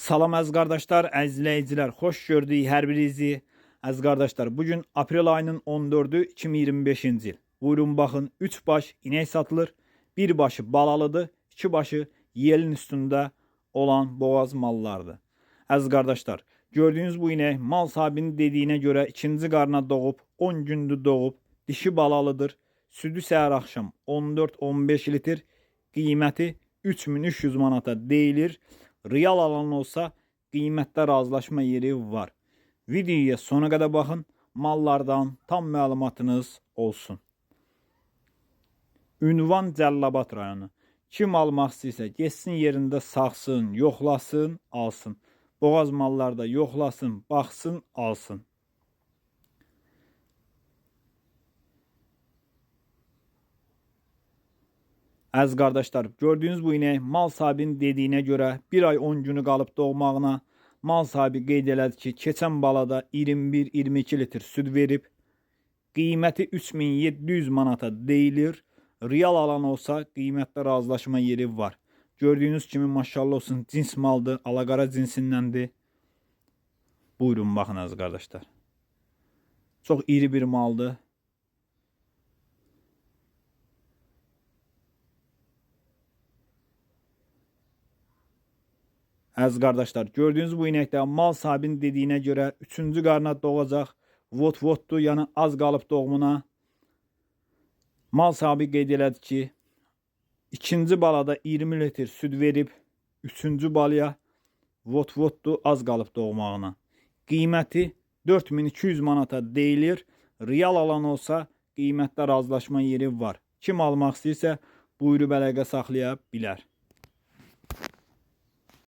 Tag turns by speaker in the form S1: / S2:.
S1: Salam əziz qardaşlar, əziz izləyicilər, xoş gördük hər birinizi. Əziz qardaşlar, bugün aprel ayının 14-ü 2025-ci il. Buyurun baxın, 3 baş inək satılır. Bir başı balalıdır, 2 başı yelin üstündə olan boğaz mallardır. Əziz qardaşlar, gördüyünüz bu inək mal sahibinin dediyinə görə ikinci qarına doğub, 10 gündür doğub, dişi balalıdır. Südü səhər axşam 14-15 litr, qiyməti 3300 manata deyilir. Real alan olsa qiymətdə razılaşma yeri var. Videoya sona qədər baxın, mallardan tam məlumatınız olsun. Ünvan Cəllabad rayonu. Kim almaq istəyirsə getsin yerində saxsın, yoxlasın, alsın. Boğaz mallarda yoxlasın, baxsın, alsın. Əziz qardaşlar, gördüyünüz bu inək mal sahibinin dediyinə görə 1 ay 10 günü qalıb doğmağına mal sahibi qeyd elədi ki, keçən balada 21-22 litr süd verib. Qiyməti 3700 manata deyilir. Real alan olsa qiymətdə razılaşma yeri var. Gördüyünüz kimi maşallah olsun cins maldır, alaqara cinsindəndir. Buyurun baxın əziz qardaşlar. Çox iri bir maldır. Əziz qardaşlar, gördüyünüz bu inəkdə mal sahibinin dediyinə görə 3-cü qarına doğacaq. Vot-votdur, yəni az qalıb doğumuna. Mal sahibi qeyd elədi ki, ikinci balada 20 litr süd verib, 3-cü balaya vot-votdur, az qalıb doğmağına. Qiyməti 4200 manata deyilir. Real alan olsa qiymətdə razılaşma yeri var. Kim almaq istəyirsə buyurub əlaqə saxlaya bilər.